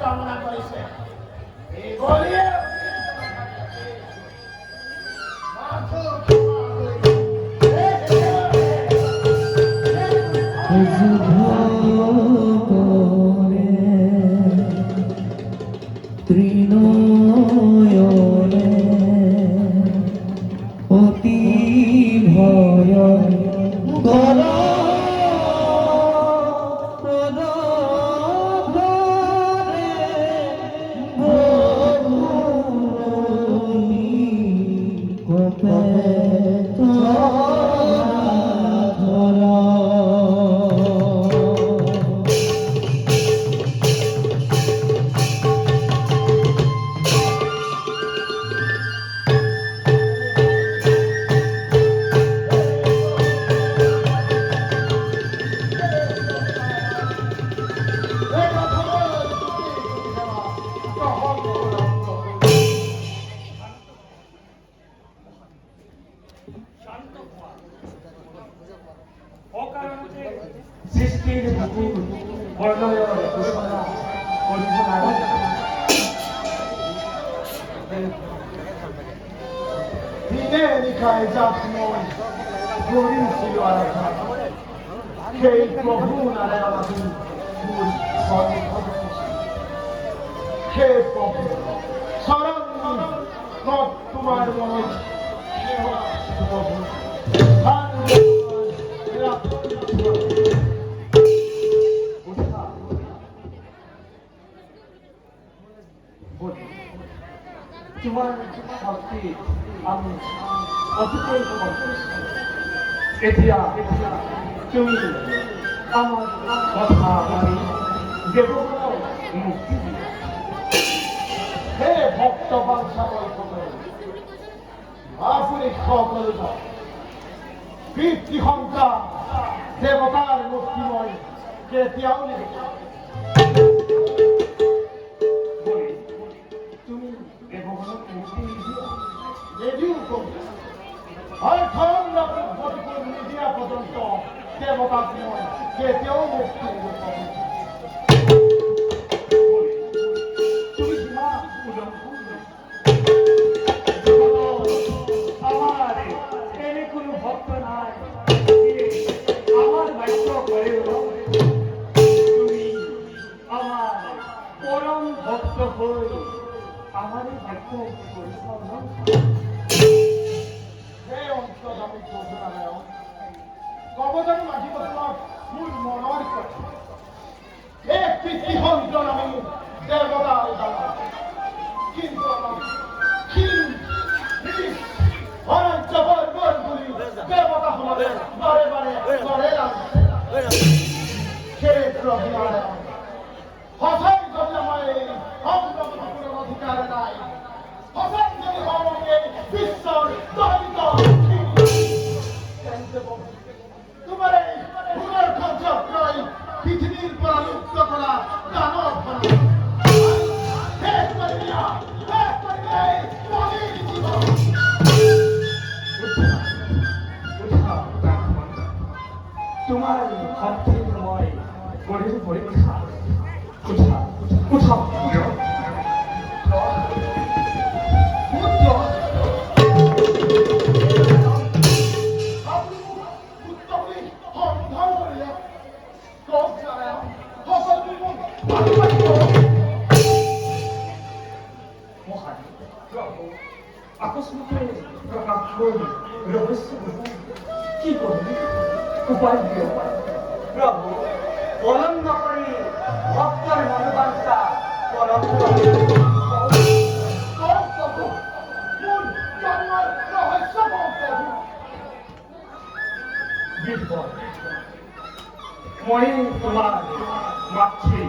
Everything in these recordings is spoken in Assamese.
কামনা করেছে এই বলিয়ে ত্রিনয়নে অতি ভয় গলা সৃষ্টির বর্ণয় ঘোষণা কল্পনা দিনে লিখায় জাতময় গরি ছিল আরাধনা সেই প্রভু নারায়ণ হে প্রভু শরণ তোমার মনে প্রভু তোমার শক্তি আমি অতিক্রম করছি এতিয়া তুমি আমার কথা বলি দেব মুক্তি হে ভক্ত বাঞ্ছা আপনি সকল পিতৃহংসা দেবতার মুক্তিময় কেতিয়াও নেই তুমি দেবগণক মুক্তি রেডিও করবে মিডিয়া পর্যন্ত দেবতাত্ময় কেতিয়াও মুক্তি তুমি সীমা পূজন করবে আমার এনে কোনো ভক্ত নাই আমার বাক্য করে তুমি আমার পরম ভক্ত হই আমার বাক্য পরিচালনা হে অন্তর্জামী ঘোষণালয় কবচন মাঝি বসলাম মূল মনের কথা হে পিতৃহন্ত নামে দেবতার দ্বারা কিন্তু আমার দেবতা হলে বারে বারে ঘরে ক্ষেত্র হসাই যদি আমার অঙ্গ অধিকার নাই হসাই যদি আমাকে বিশ্বর দহিত তোমার এই পুনর খরচক্রয় পৃথিবীর পরামুক্ত করা দানব তোমার ভক্তির সময় গরিব পরীক্ষা কোথা কোথাও আকস্মিকে প্রকাশ করবে রহস্য কি করবে উপায় দিও প্রভু অনন্য করে ভক্তের মনোবাঞ্ছা মই তোমার মাতৃ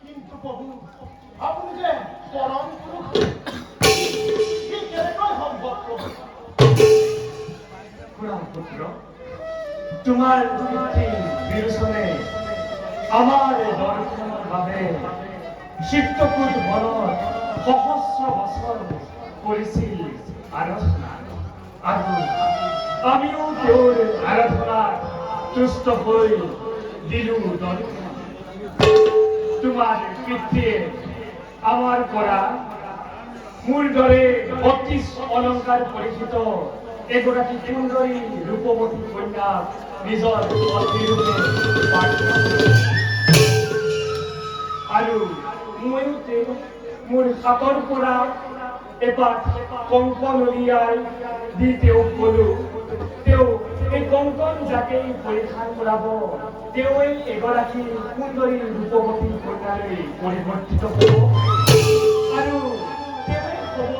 কিন্তু প্রভু আপনি যে পরম পুরুষ কি কেন তোমাৰ পিতৃ বিৰোচনে আমাৰ দৰ্শনৰ বাবে চিত্ৰকূট বনত সহস্ৰ বছৰ কৰিছিল আৰাধনা আৰু আমিও তেওঁৰ আৰাধনাত তুষ্ট হৈ দিলো দৰ্শন। তোমাৰ পিতৃয়ে আমাৰ পৰা মোৰ দৰে ৩২ অলংকাৰ পৰিচিত এগৰাকী সুন্দৰী ৰূপৱতী কন্যাক নিজৰ পত্নী ৰূপে প্ৰাৰ্থনা কৰিছিল। আৰু ময়ো মোৰ হাতৰ পৰা এপাত কংকণ উলিয়াই দি তেওঁক ক'লো, তেওঁ এই কংকণ যাকেই পৰিধান কৰাব তেওঁৱেই এগৰাকী সুন্দৰী ৰূপৱতী কন্যালৈ পৰিৱৰ্তিত হ'ব আৰু তেওঁৱেই হ'ব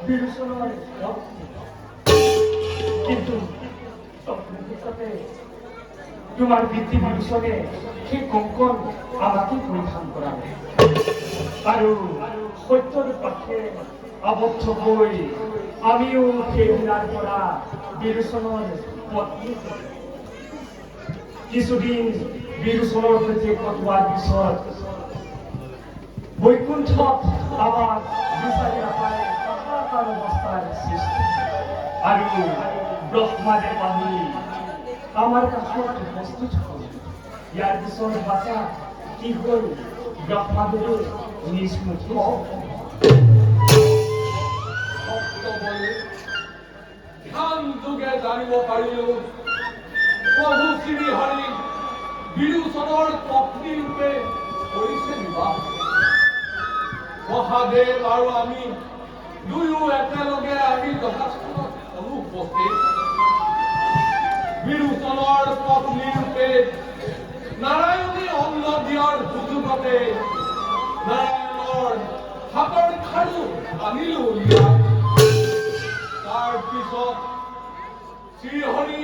বিৰোচনৰ পত্নী। কিন্তু তৎক্ষণাতে তোমাৰ পিতৃ বিৰোচনে সেই কংকণ আমাকে পৰিধান কৰালে আৰু সত্যৰ পক্ষে আবদ্ধ হৈ আমিও সেইদিনাৰ পৰা বিৰোচনৰ পত্নী। কিছুদিন বিৰোচনৰ সৈতে কটোৱাৰ পিছত বৈকুণ্ঠত আমাক বিচাৰি নাপায় হাহাকাৰ অৱস্থাৰ সৃষ্টি আৰু ব্ৰহ্মাদেৱ আহি আমাৰ কাষত উপস্থিত হ'ল। ইয়াৰ পিছত বাচা কি হ'ল ব্ৰহ্মাদেৱে নিজমুখী ধ্যান যোগে জানিব পাৰিলো প্ৰভু শ্ৰীহৰি বিৰোচনৰ পত্নী ৰূপে কৰিছে বিবাহ। মহাদেৱ আৰু আমি দুয়ো একেলগে আমি যথাস্থানত অনুপস্থিত। বিৰোচনৰ পত্নী ৰূপে নাৰায়ণী অন্ন দিয়াৰ সুযোগতে নাৰায়ণৰ হাতৰ খাৰু আনিলো উলিয়াই। তাৰ পিছত শ্ৰীহৰি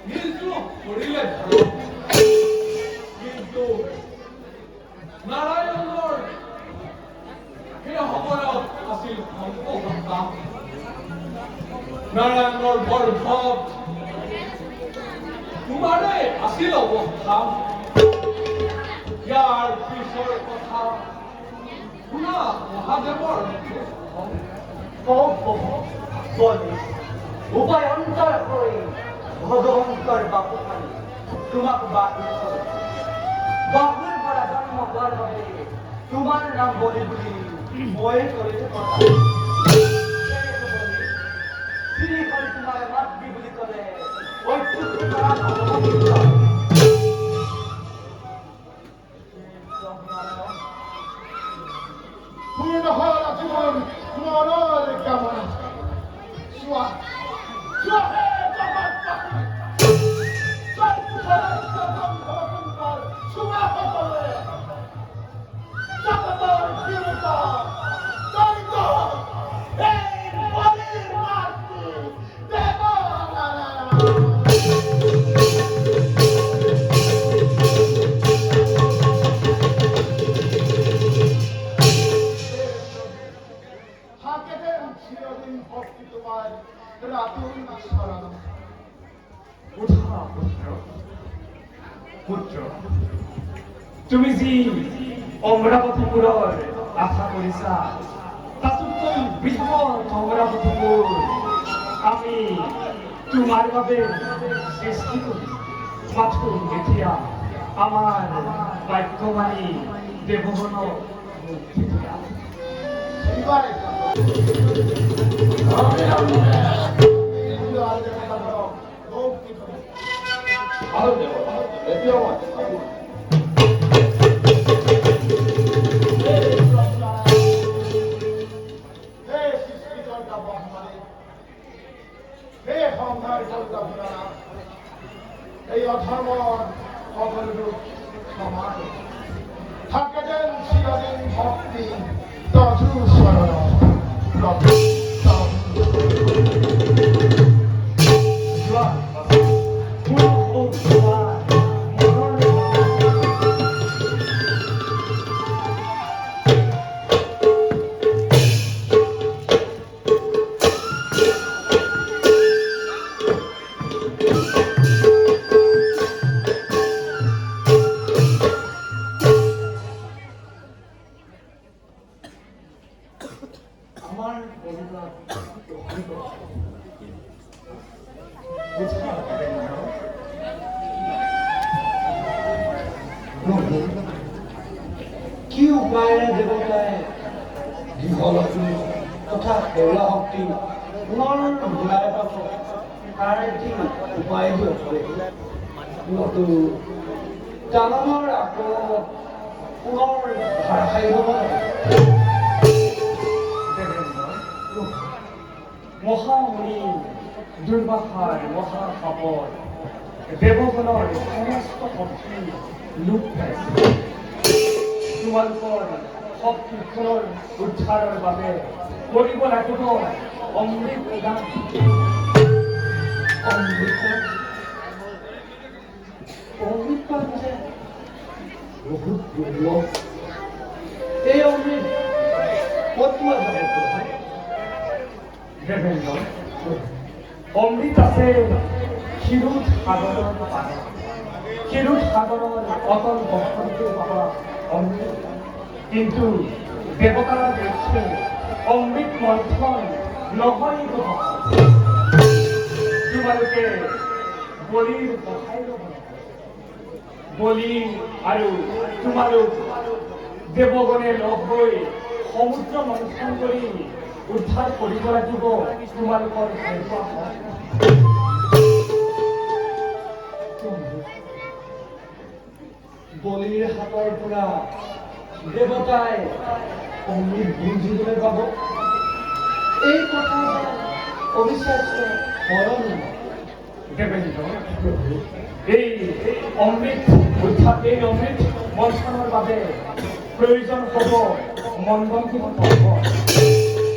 নিজ ৰূপ কৰিলে ধাৰণ। কিন্তু নাৰায়ণৰ সেই সময়ত আছিল সংকল্পতা। নাৰায়ণৰ গৰ্ভত তোমাৰে আছিল অৱস্থা। ইয়াৰ পিছৰ কথা শুনা মহাদেৱৰ উপায়ন্তৰ হৈ ভগৱন্তৰ বাপুখানি তোমাক বাহিৰ কৰে। বাহুৰ পৰা জন্ম হোৱাৰ বাবে তোমাৰ নাম বলি বুলি মই কৰিছো কথা। শ্ৰী কৰি তোমাৰ মাতৃ বুলি ক'লে ঐক্যুক্তি কৰা ভগৱন্ত পূৰ্ণ হল জীৱন মনৰ কামনা। চোৱা চোৱা হে জগতবাসী, চোৱা সকলোৱে জগতৰ তিৰোতা দৈত এই বলিৰ মাতৃ দেৱনাৰায়ণ। পুত্ৰ, তুমি যি অমৰাৱতীপুৰৰ আশা কৰিছা তাতোতকৈ বৃহৎ অমৰাৱতীপুৰ আমি তোমাৰ বাবে সৃষ্টি কৰি মাথো এতিয়া আমাৰ বাক্যবাণী দেৱগণক মুক্তি দিয়া। এই অধর্মর সকল সমান থাকে যেন চিরদিন ভক্তি তজু শরণ প্রভু বলিদান গ্রহণ করো। বুঝা দেবেন্দ্র। প্রভু কি উপায়েৰে দেৱতাই দীঘলতি তথা সেউলা শক্তি পুনৰ ঘূৰাই পাব তাৰ এটি উপায় হৈ পৰে নতু দানৱৰ আক্ৰমণত পুনৰ ভাৰসাম্য নহয়। দেবেন্দ্ৰ, মহামুনি দুৰ্বাসাৰ মহাসাপৰ দেবগণৰ সমস্ত শক্তি লোপ পাইছে। তোমালোকৰ শক্তি পুনৰ উদ্ধাৰৰ বাবে কৰিব লাগিব অমৃত দান। অমৃত যে বহুত দুৰ্লভ। এই অমৃত ক'ত পোৱা যাব হয়? দেবেন্দ্ৰ, অমৃত আছে ক্ষীৰোদ সাগৰৰ পাৰত। ক্ষীৰোদ সাগৰৰ অতল গহ্বৰতে পাবা অমৃত। কিন্তু দেৱতাৰ দেশে অমৃত মন্থন নহয় নহয়। তোমালোকে বলিৰ সহায় ল'ব লাগিব। বলি আৰু তোমালোক দেৱগণে লগ হৈ সমুদ্ৰ মন্থন কৰি উদ্ধাৰ কৰিব লাগিব তোমালোকৰ হেৰুৱা সম্পদ। বলিৰ হাতৰ পৰা দেৱতাই অমৃত বুজিবলৈ পাব এই কথা অবিশ্বাস্য হৰণ দেবেন্দ্ৰ, এই অমৃত মন্থনৰ বাবে প্ৰয়োজন হ'ব মন্দনগিৰি পৰ্বত।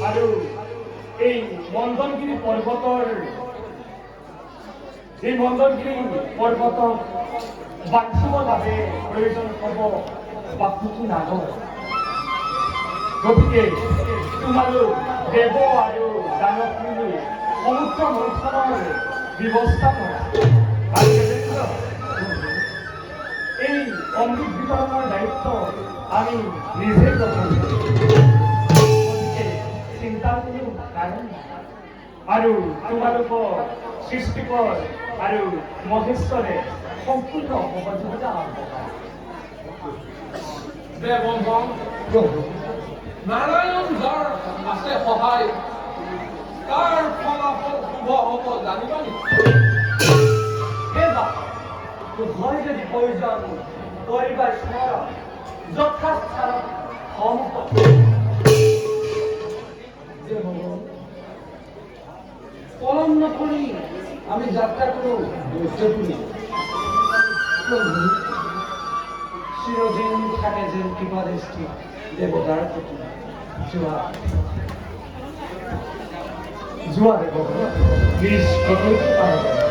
আৰু এই মন্দনগিৰি পৰ্বতক বান্ধিবৰ বাবে প্ৰয়োজন হ'ব বাসুকী নাগৰ। গতিকে তোমালোক দেৱ আৰু দানৱ মিলি সমুদ্ৰ মন্থনৰ ব্যৱস্থা কৰা। আৰু দেবেন্দ্ৰ, এই অমৃত বিতৰণৰ দায়িত্ব আমি নিজে গ্ৰহণ কৰিম। গতিকে চিন্তাৰ কোনো কাৰণ নাই। আৰু তোমালোকৰ সৃষ্টিকৰ আৰু মহেশ্বৰে সম্পূৰ্ণ সহযোগিতা আগবঢ়ায়। দেৱগণ, নাৰায়ণ যাৰ আছে সহায় তাৰ ফলাফল শুভ হ'ব জানিবা নেকি? হয় যদি প্ৰয়োজন কৰিবাৰ স্মৰণ যথাস্থানত সম্পদ পলম নকৰি আমি যাত্ৰা কৰোঁ দৈত্যপুৰী। চিৰদিন থাকে যেন কৃপা দৃষ্টি দেৱতাৰ প্ৰতি। যোৱা দেৱগণ, নিজ কৰ্তব্য পালন কৰা।